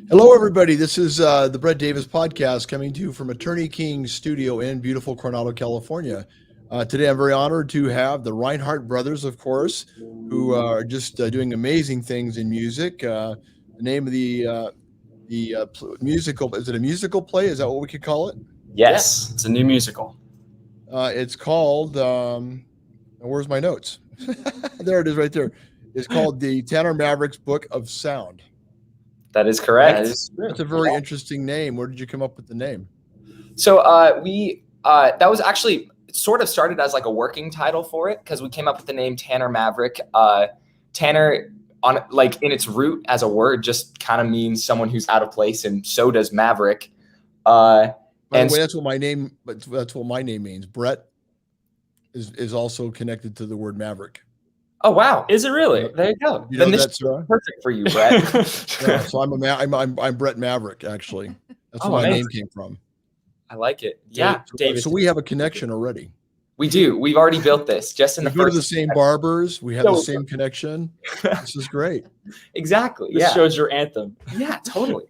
Hello, everybody. This is the Brett Davis podcast coming to you from Attorney King's studio in beautiful Coronado, California. Today, I'm very honored to have the Rhinehart brothers, of course, who are just doing amazing things in music. The name of the musical, is it a musical play? Is that what we could call it? Yes, it's a new musical. It's called, where's my notes? There it is right there. It's called the Tanner Maverick's Book of Sound. That is correct. That's a very interesting name. Where did you come up with the name? So that was actually sort of started as like a working title for it because we came up with the name Tanner Maverick. Tanner, on like in its root as a word, just kind of means someone who's out of place, and so does Maverick. By the way, that's what my name means. Brett is also connected to the word Maverick. Oh wow! Is it really? There you go. You know, then this is perfect for you, Brett. Yeah, so I'm Brett Maverick, actually. That's where my name came from. I like it. Yeah, David. So we have a connection already. We do. We've already built this. Just in the first. We go to the same barbers. We have the same connection. This is great. Exactly. This shows your anthem. Yeah, totally.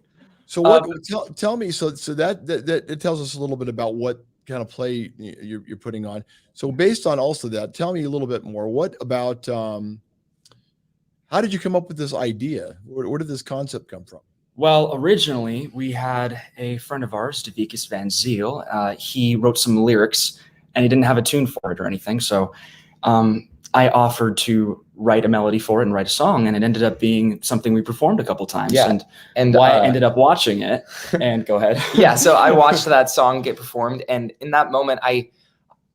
So what? Tell me. So that it tells us a little bit about what kind of play you're putting on. So based on also that, tell me a little bit more. What about how did you come up with this idea? Where did this concept come from? Well, originally we had a friend of ours, Davikas Van Ziel. He wrote some lyrics and he didn't have a tune for it or anything. So I offered to write a melody for it and write a song, and it ended up being something we performed a couple times. Yeah. And Wyatt ended up watching it. And go ahead. Yeah, so I watched that song get performed, and in that moment,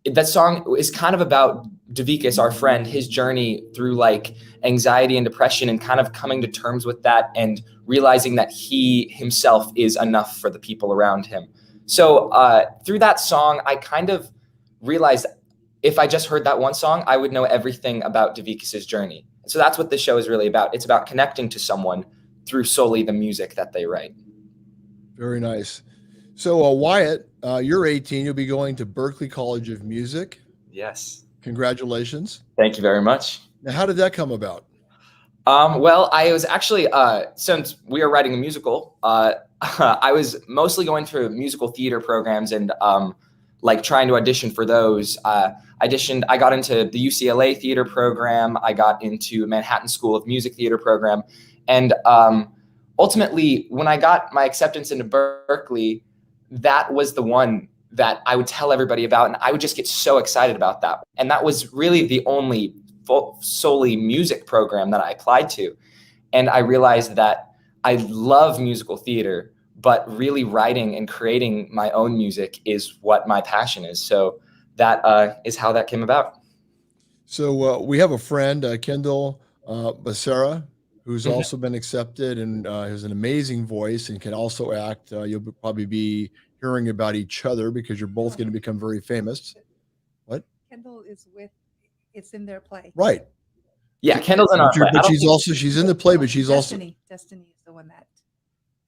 that song is kind of about Davikas, our friend, his journey through like anxiety and depression, and kind of coming to terms with that and realizing that he himself is enough for the people around him. So through that song, I kind of realized if I just heard that one song, I would know everything about Davikas's journey. So that's what this show is really about. It's about connecting to someone through solely the music that they write. Very nice. So Wyatt, you're 18. You'll be going to Berklee College of Music. Yes. Congratulations. Thank you very much. Now, how did that come about? Well, I was actually, since we are writing a musical, I was mostly going through musical theater programs and like trying to audition for those. I got into the UCLA theater program. I got into Manhattan School of Music theater program. And ultimately, when I got my acceptance into Berklee, that was the one that I would tell everybody about. And I would just get so excited about that. And that was really the only solely music program that I applied to. And I realized that I love musical theater, but really writing and creating my own music is what my passion is. So that is how that came about. So we have a friend, Kendall Becerra, who's also been accepted and has an amazing voice and can also act. You'll probably be hearing about each other because you're both going to become very famous. What? Kendall is it's in their play. Right. Yeah, Kendall's in our play. But she's in the play, but she's Destiny is the one that.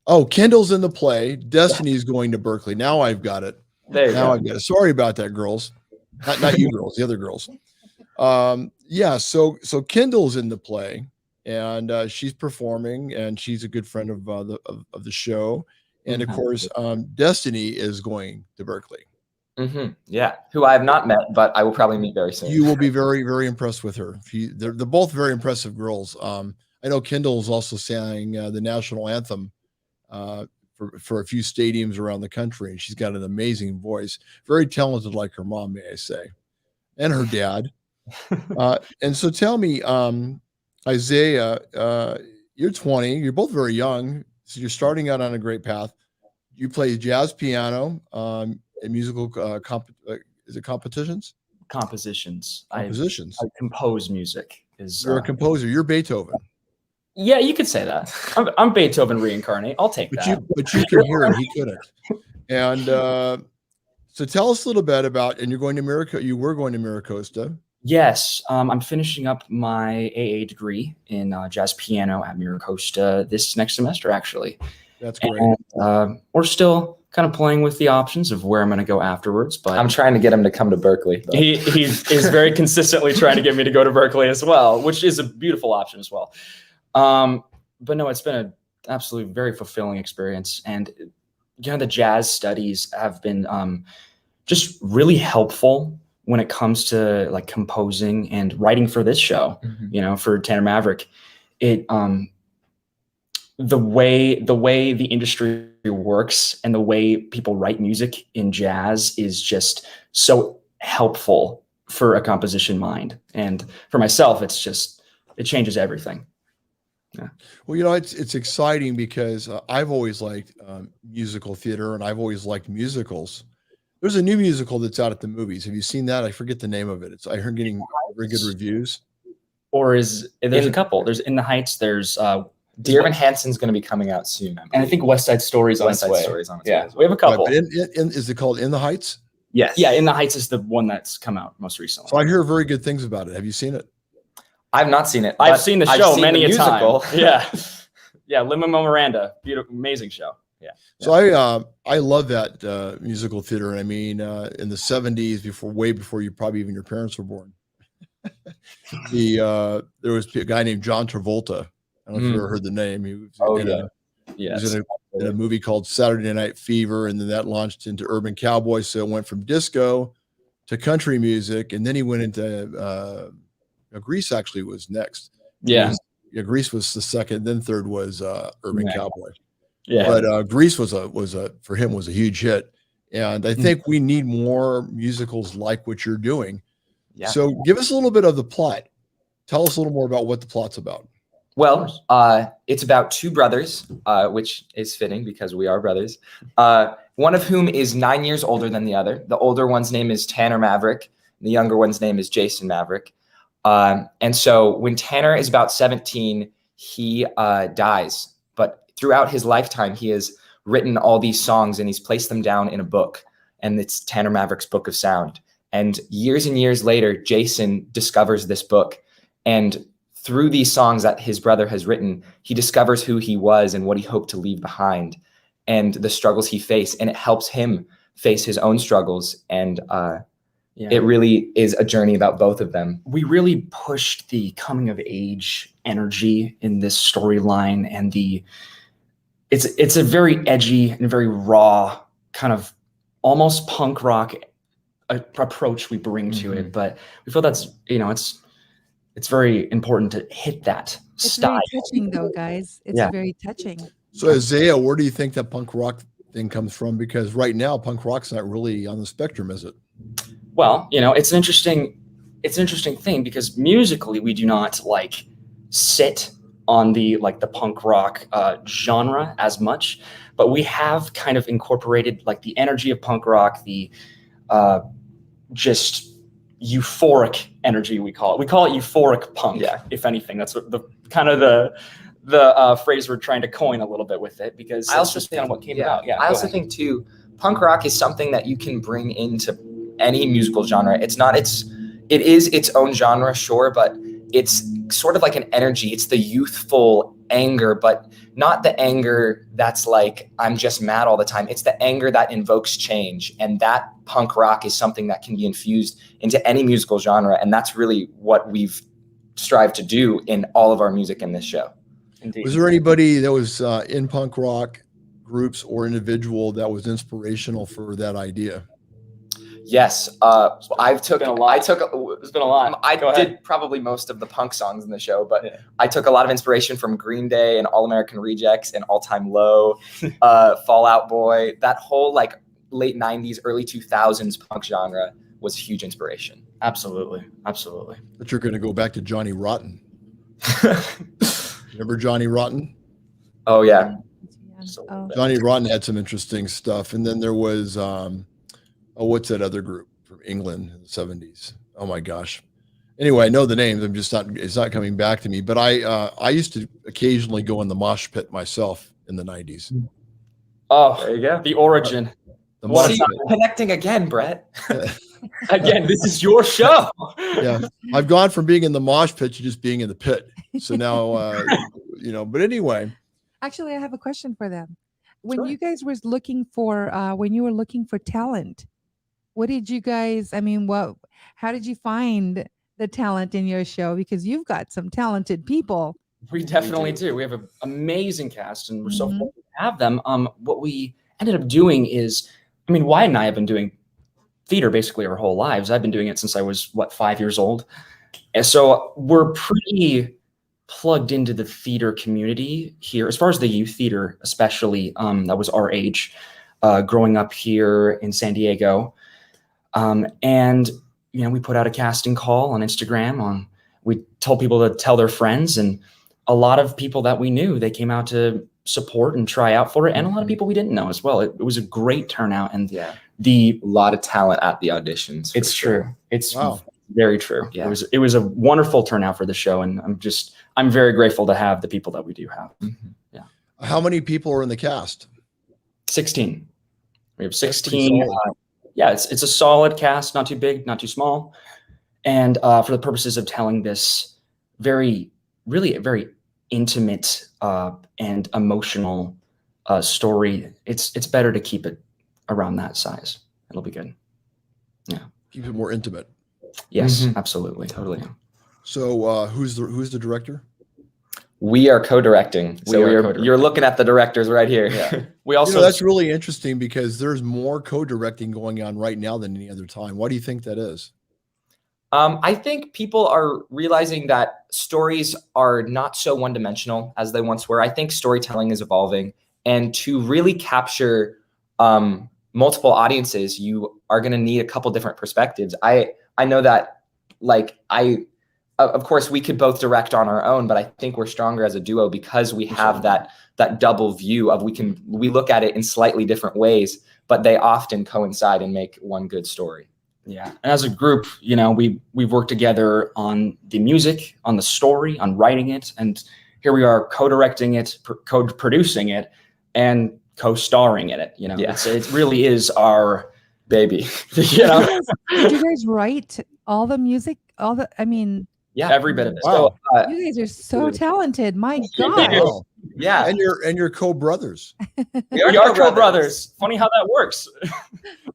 Oh, Kendall's in the play. Destiny's going to Berklee. Now I've got it. There you go. I've got it. Sorry about that, girls. Not you girls, the other girls. Yeah. So Kendall's in the play, and she's performing, and she's a good friend of the show, and of course, Destiny is going to Berklee. Yeah, who I have not met, but I will probably meet very soon. You will be very, very impressed with her. They're both very impressive girls. I know Kendall's also sang the national anthem for a few stadiums around the country, and she's got an amazing voice. Very talented, like her mom, may I say, and her dad. And so, tell me, Izaiah, you're 20. You're both very young, so you're starting out on a great path. You play jazz piano. In musical is it competitions? Compositions. I compose music. You're a composer. You're Beethoven. Yeah, you could say that. I'm Beethoven reincarnate. I'll take that. But you can hear it. He couldn't. And so tell us a little bit about. And you're going to You were going to MiraCosta. Yes, I'm finishing up my AA degree in jazz piano at MiraCosta this next semester, actually. That's great. And, we're still kind of playing with the options of where I'm going to go afterwards, but I'm trying to get him to come to Berklee. He is very consistently trying to get me to go to Berklee as well, which is a beautiful option as well. But no, it's been a Absolutely, very fulfilling experience. And the jazz studies have been just really helpful when it comes to like composing and writing for this show. For Tanner Maverick, it the way the industry works and the way people write music in jazz is just so helpful for a composition mind. And for myself, it changes everything. Yeah. Well, it's exciting because I've always liked musical theater, and I've always liked musicals. There's a new musical that's out at the movies. Have you seen that? I forget the name of it. I heard getting very good reviews. Or there's a couple. There's In the Heights. There's Dear Evan Hansen's going to be coming out soon. And I think West Side Story's on its way. Yeah, we have a couple. Right, is it called In the Heights? Yes. Yeah, In the Heights is the one that's come out most recently. So I hear very good things about it. Have you seen it? I've not seen it. I've seen the show many a time. Yeah. Yeah, Lin-Manuel Miranda. Beautiful, amazing show. Yeah. So I love that musical theater. I mean, in the 70s, way before probably even your parents were born. There was a guy named John Travolta. I don't know if you ever heard the name. He was in a movie called Saturday Night Fever, and then that launched into Urban Cowboy. So it went from disco to country music, and then he went into Grease. Actually, was next. Grease was the second. Then third was Urban Cowboy. Yeah, but Grease was for him was a huge hit, and I think we need more musicals like what you're doing. Yeah. So give us a little bit of the plot. Tell us a little more about what the plot's about. Well, it's about two brothers, which is fitting because we are brothers. One of whom is 9 years older than the other. The older one's name is Tanner Maverick. The younger one's name is Jason Maverick. And so when Tanner is about 17, he dies. But throughout his lifetime, he has written all these songs and he's placed them down in a book. And it's Tanner Maverick's Book of Sound. And years later, Jason discovers this book. And through these songs that his brother has written, he discovers who he was and what he hoped to leave behind and the struggles he faced. And it helps him face his own struggles. And it really is a journey about both of them. We really pushed the coming of age energy in this storyline. And it's a very edgy and very raw kind of almost punk rock approach we bring to it. But we feel that's, it's very important to hit that style. It's very touching, though, guys. It's very touching. So, Izaiah, where do you think that punk rock thing comes from? Because right now, punk rock's not really on the spectrum, is it? Well, it's an interesting thing because musically we do not sit on the punk rock genre as much, but we have kind of incorporated the energy of punk rock, the just euphoric energy we call it euphoric punk. If anything, that's what the phrase we're trying to coin a little bit with it, because I also just kind of what came about. I also think too, punk rock is something that you can bring into any musical genre. It is its own genre, sure, but it's sort of like an energy. It's the youthful anger, but not the anger that's like, I'm just mad all the time. It's the anger that invokes change. And that punk rock is something that can be infused into any musical genre. And that's really what we've strived to do in all of our music in this show. Indeed. Was there anybody that was in punk rock groups or individual that was inspirational for that idea? Yes, It's been a lot. I did probably most of the punk songs in the show, but I took a lot of inspiration from Green Day and All American Rejects and All Time Low, Fall Out Boy. That whole late 90s, early 2000s punk genre was a huge inspiration. Absolutely. But you're going to go back to Johnny Rotten. Remember Johnny Rotten? Oh, yeah. Johnny Rotten had some interesting stuff. And then there was... what's that other group from England in the 70s? Oh my gosh. Anyway, I know the names. It's not coming back to me, but I used to occasionally go in the mosh pit myself in the 90s. Oh, there you go. The origin. The mosh pit. Connecting again, Brett. Again, this is your show. Yeah. I've gone from being in the mosh pit to just being in the pit. So now, but anyway. Actually, I have a question for them. When Sure. you guys were looking for, when you were looking for talent, what did you guys, how did you find the talent in your show? Because you've got some talented people We definitely do. We have an amazing cast, and we're so Mhm. fortunate to have them. What we ended up doing is, I mean, Wyatt and I have been doing theater basically our whole lives. I've been doing it since I was 5 years old, and so we're pretty plugged into the theater community here, as far as the youth theater, especially. That was our age, growing up here in San Diego, and we put out a casting call on Instagram. We told people to tell their friends, and a lot of people that we knew, they came out to support and try out for it, and a lot of people we didn't know as well. It was a great turnout, and a lot of talent at the auditions. It's true. It's Wow. very true. Yeah. It was a wonderful turnout for the show, and I'm very grateful to have the people that we do have. How many people are in the cast? 16. We have That's pretty 16. solid. It's a solid cast, not too big, not too small. And for the purposes of telling this very intimate and emotional story, it's better to keep it around that size. It'll be good. Yeah. Keep it more intimate. Yes, absolutely. Totally. So who's the director? We are co-directing. So you're looking at the directors right here. Yeah. We also That's really interesting because there's more co-directing going on right now than any other time. Why do you think that is? I think people are realizing that stories are not so one-dimensional as they once were. I think storytelling is evolving, and to really capture multiple audiences, you are going to need a couple different perspectives. I know that, of course, we could both direct on our own, but I think we're stronger as a duo because we have that double view of we look at it in slightly different ways, but they often coincide and make one good story. Yeah. And as a group, we've worked together on the music, on the story, on writing it. And here we are co-directing it, co-producing it, and co-starring in it. It really is our baby. Did you guys write all the music? Every bit of it. Wow. So, You guys are so talented. My Thank you. God. Yeah. And you're co-brothers. we are co-brothers. Funny how that works.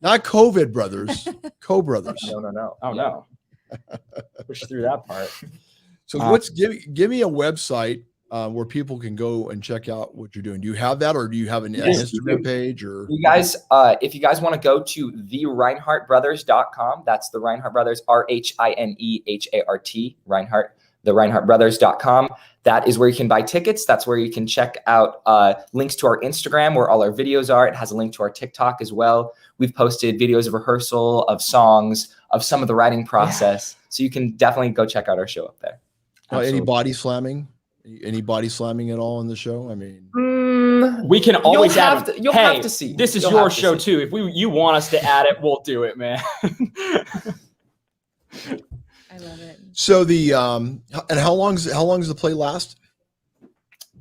Not COVID brothers, co-brothers. No. Oh, no. Push through that part. So give me a website where people can go and check out what you're doing. Do you have that, or do you have an Instagram page? Or you guys, if you guys want to go to therhinehartbrothers.com, that's the Rhinehart Brothers, RHINEHART, Rhinehart, therhinehartbrothers.com. That is where you can buy tickets. That's where you can check out links to our Instagram, where all our videos are. It has a link to our TikTok as well. We've posted videos of rehearsal, of songs, of some of the writing process. Yeah. So you can definitely go check out our show up there. Any body slamming? Any body slamming at all in the show? I mean, we can always have to see. This is your show too. If you want us to add it, we'll do it, man. I love it. So and how long does the play last?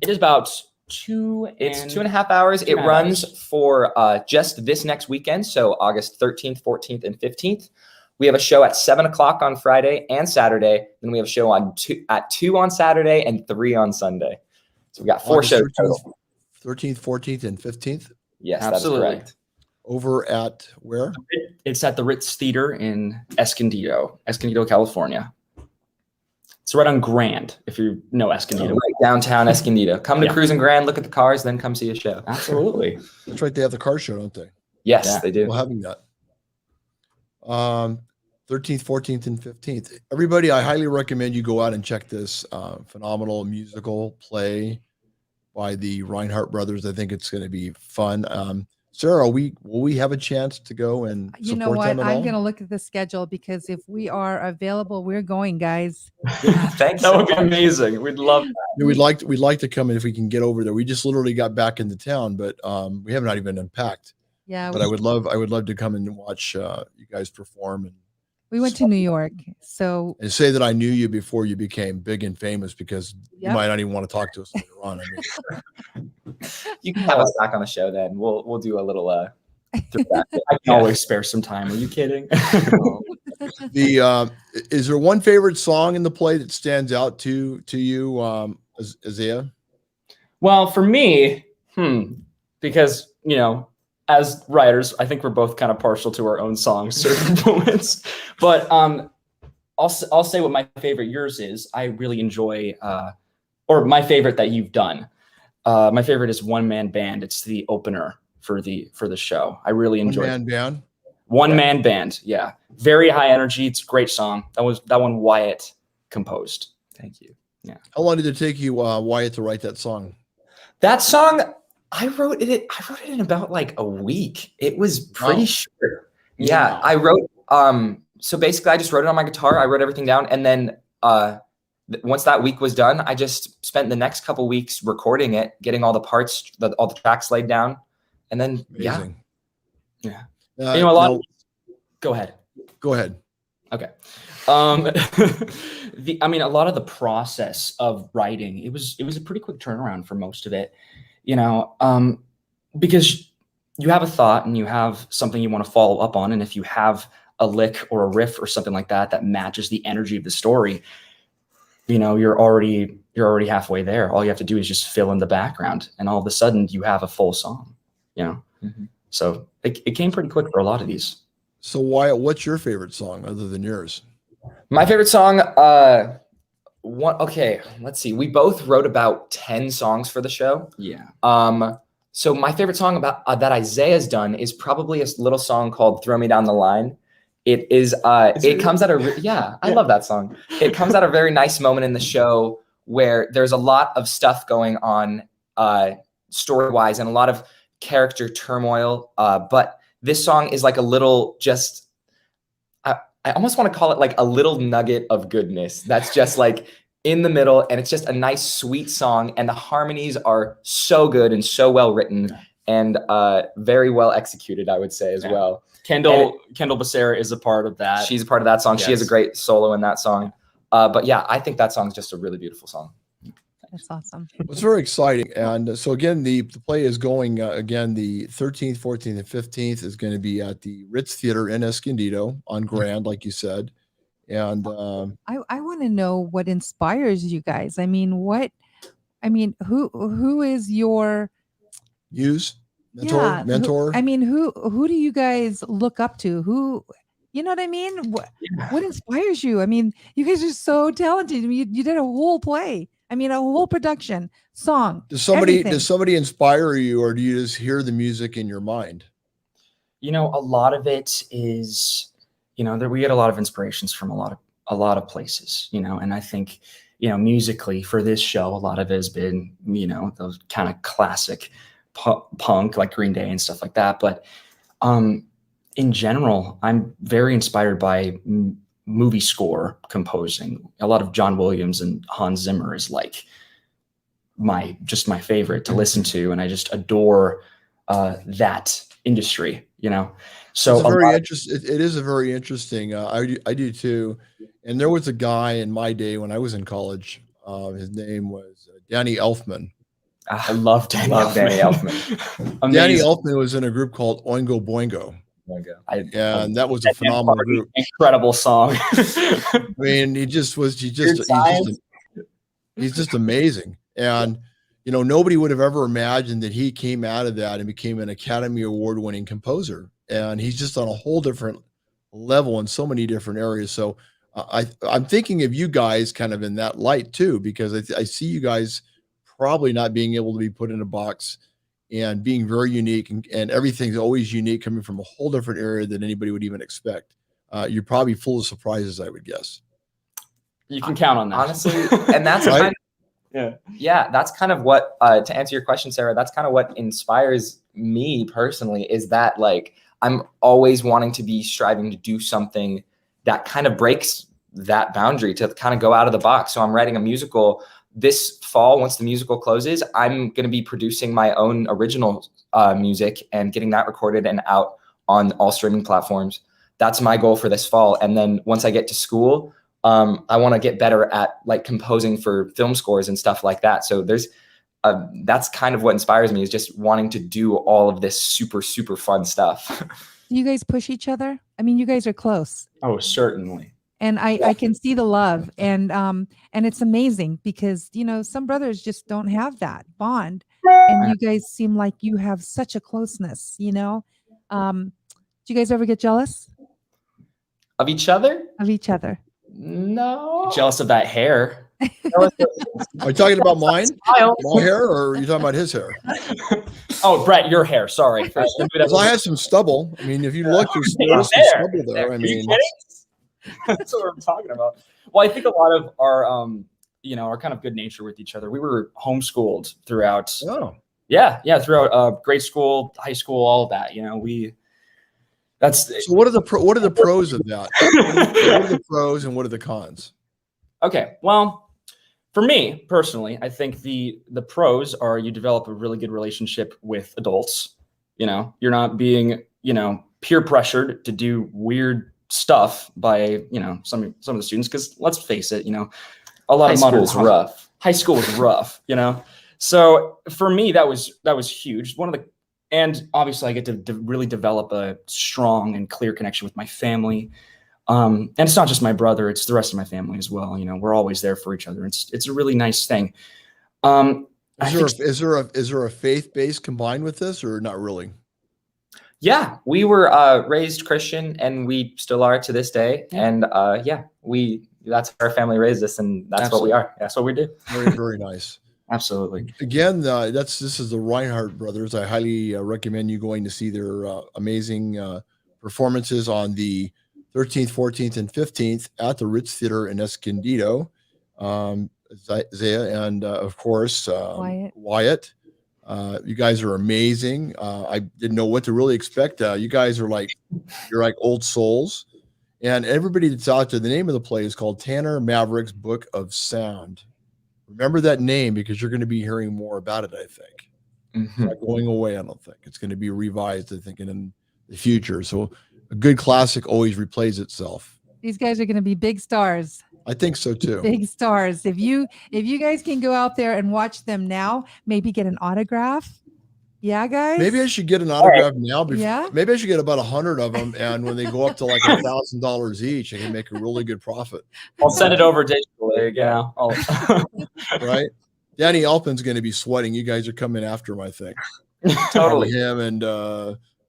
It is about It's 2.5 hours. It runs for just this next weekend, so August 13th, 14th, and 15th. We have a show at 7 o'clock on Friday and Saturday. Then we have a show at 2 on Saturday and 3 on Sunday. So we got 4 shows total. 13th, 14th, and 15th? Yes, absolutely. That's correct. Over at where? It's at the Ritz Theater in Escondido, California. It's right on Grand, if you know Escondido. Right downtown Escondido. Come to Cruise and Grand, look at the cars, then come see a show. Absolutely. That's right. They have the car show, don't they? Yes, they do. Well, having that. 13th, 14th, and 15th. Everybody, I highly recommend you go out and check this phenomenal musical play by the Rhinehart brothers. I think it's going to be fun. Sarah, will we have a chance to go and support them at all? You know what? I'm going to look at the schedule, because if we are available, we're going, guys. Thanks. That would be amazing. We'd love that. We'd like to come in if we can get over there. We just literally got back into town, but we have not even unpacked. Yeah. But I would love to come and watch you guys perform. And we went to New York, so and say that I knew you before you became big and famous, because you might not even want to talk to us later on. I mean, you can have us back on the show then. We'll do a little I can always spare some time. Are you kidding? Is there one favorite song in the play that stands out to you, Izaiah? Well, for me, because as writers, I think we're both kind of partial to our own songs, certain moments. But I'll say what my favorite yours is. I really enjoy or my favorite that you've done. My favorite is One Man Band. It's the opener for the show. I really enjoyed One man band. One Man Band. Yeah, very high energy. It's a great song. That one Wyatt composed. Thank you. Yeah. How long did it take you, Wyatt, to write that song? That song, I wrote it in about like a week. It was pretty short. Yeah, Wow. I wrote. So basically, I just wrote it on my guitar. I wrote everything down, and then once that week was done, I just spent the next couple weeks recording it, getting all the parts, all the tracks laid down, and then Amazing. Yeah. A lot. Go ahead. Go ahead. Okay. I mean, a lot of the process of writing, it was a pretty quick turnaround for most of it, because you have a thought and you have something you want to follow up on. And if you have a lick or a riff or something like that matches the energy of the story, you're already halfway there. All you have to do is just fill in the background, and all of a sudden you have a full song, Mm-hmm. So it came pretty quick for a lot of these. So Wyatt, what's your favorite song other than yours? My favorite song, okay, let's see. We both wrote about 10 songs for the show. Yeah. So my favorite song about that Izaiah's done is probably a little song called "Throw Me Down the Line." It is. It comes at I love that song. It comes at a very nice moment in the show where there's a lot of stuff going on, story-wise, and a lot of character turmoil. But this song is like a little just. I almost want to call it like a little nugget of goodness that's just like in the middle, and it's just a nice, sweet song, and the harmonies are so good and so well written and very well executed, I would say, as well. Kendall Becerra is a part of that. She's a part of that song. Yes. She has a great solo in that song. But yeah, I think that song is just a really beautiful song. That's awesome. It's very exciting. And so again, the play is going again, the 13th, 14th, and 15th is going to be at the Ritz Theater in Escondido on Grand, like you said. And I want to know what inspires you guys. I mean, who is your muse, mentor? who do you guys look up to? Who, you know what I mean? What inspires you? I mean, you guys are so talented. You did a whole play. I mean, a whole production, song. Does somebody everything. inspire you, or do you just hear the music in your mind? A lot of it is, we get a lot of inspirations from a lot of places, and I think, musically for this show, a lot of it has been, those kind of classic punk like Green Day and stuff like that. But in general, I'm very inspired by movie score composing. A lot of John Williams and Hans Zimmer is like my favorite to listen to, and I just adore that industry. So it's very interesting. It is a very interesting. I do too. And there was a guy in my day when I was in college. His name was Danny Elfman. I love Danny Elfman. Danny Elfman was in a group called Oingo Boingo. And that was a phenomenal group. Incredible song. I mean, he's just amazing. And nobody would have ever imagined that he came out of that and became an Academy Award winning composer. And he's just on a whole different level in so many different areas. So I'm thinking of you guys kind of in that light too, because I see you guys probably not being able to be put in a box and being very unique, and everything's always unique, coming from a whole different area than anybody would even expect. You're probably full of surprises, I would guess. You can count on that, honestly. And that's right? That's kind of what, to answer your question, Sarah, that's kind of what inspires me personally, is that like, I'm always wanting to be striving to do something that kind of breaks that boundary, to kind of go out of the box. So I'm writing a musical this fall. Once the musical closes, I'm going to be producing my own original music and getting that recorded and out on all streaming platforms. That's my goal for this fall. And then once I get to school, I want to get better at like composing for film scores and stuff like that. So that's kind of what inspires me, is just wanting to do all of this super, super fun stuff. Do you guys push each other? I mean, you guys are close. Oh, certainly. And I can see the love, and it's amazing because, some brothers just don't have that bond, and you guys seem like you have such a closeness, Do you guys ever get jealous Of each other? of each other? No. Jealous of that hair. Are you talking about mine? Smile. My hair, or are you talking about his hair? Oh, Brett, your hair. Sorry. Because I had some stubble. I mean, if you look, there's Yeah, some stubble there. I Are you mean, kidding? That's what we're talking about. Well, I think a lot of our, our kind of good nature with each other. We were homeschooled throughout. oh, Throughout grade school, high school, all of that. That's so what are the pros of that? What are the pros and what are the cons? okay. Well, for me personally, I think the pros are you develop a really good relationship with adults. You're not being peer pressured to do weird stuff by some of the students, because let's face it, a lot of modern rough. high school was rough. So for me that was huge. And obviously I get to really develop a strong and clear connection with my family. And it's not just my brother, it's the rest of my family as well. We're always there for each other. It's a really nice thing. Is there a faith base combined with this, or not really? Yeah, we were raised Christian, and we still are to this day. Yeah. And that's how our family raised us, and that's what we are. That's what we do. Very, very nice. Absolutely. Again, this is the Rhinehart brothers. I highly recommend you going to see their amazing performances on the 13th, 14th, and 15th at the Ritz Theater in Escondido. Izaiah and of course Wyatt. You guys are amazing. I didn't know what to really expect. You guys are you're like old souls. And everybody that's out there, the name of the play is called Tanner Maverick's Book of Sound. Remember that name, because you're going to be hearing more about it, I think. It's not going away, I don't think. It's going to be revised, I think, in the future. So a good classic always replays itself. These guys are going to be big stars. I think so too. Big stars. If you guys can go out there and watch them now, maybe get an autograph. Yeah, guys. Maybe I should get an autograph now. Yeah. Maybe I should get about 100 of them, and when they go up to like $1,000 each, I can make a really good profit. I'll send it over digitally. There you go. Right? Danny Elfman's going to be sweating. You guys are coming after him, I think. Totally. Him and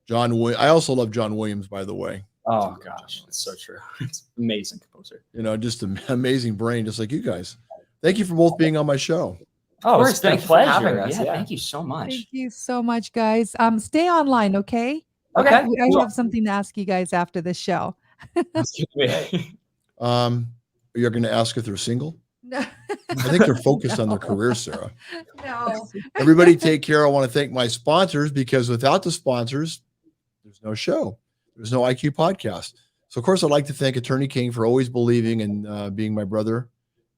John Williams. I also love John Williams, by the way. Oh gosh, it's so true. It's amazing composer. Just an amazing brain, just like you guys. Thank you for both being on my show. Oh, it's been a Thank you for pleasure. having us. Yeah, Yeah. thank you so much. Thank you so much, guys. Stay online, okay? Okay. I have something to ask you guys after the show. You're going to ask if they're single? No. I think they're focused on their career, Sarah. No. Everybody take care. I want to thank my sponsors, because without the sponsors, there's no show. There's no IQ podcast. So, of course, I'd like to thank Attorney King for always believing and being my brother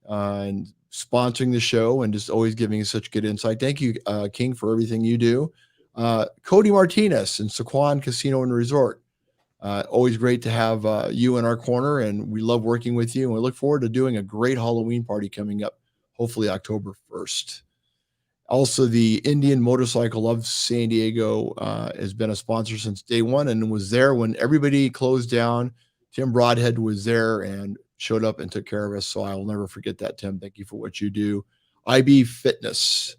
and sponsoring the show and just always giving us such good insight. Thank you, King, for everything you do. Cody Martinez and Saquon Casino and Resort. Always great to have you in our corner, and we love working with you. And we look forward to doing a great Halloween party coming up, hopefully October 1st. Also, the Indian Motorcycle of San Diego has been a sponsor since day one and was there when everybody closed down. Tim Broadhead was there and showed up and took care of us. So I'll never forget that, Tim. Thank you for what you do. IB Fitness.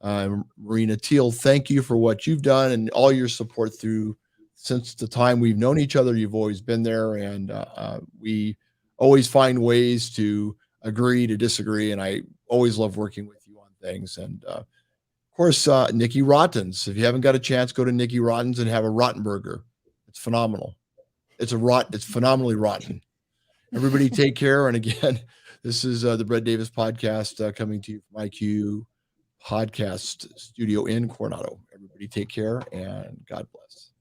Marina Teal, thank you for what you've done and all your support since the time we've known each other. You've always been there, and we always find ways to agree to disagree, and I always love working with you on things. And of course, Nikki Rotten's. If you haven't got a chance, go to Nikki Rotten's and have a Rottenburger. It's phenomenal. It's phenomenally rotten. Everybody take care. And again, this is the Brett Davis podcast coming to you from IQ Podcast Studio in Coronado. Everybody take care, and God bless.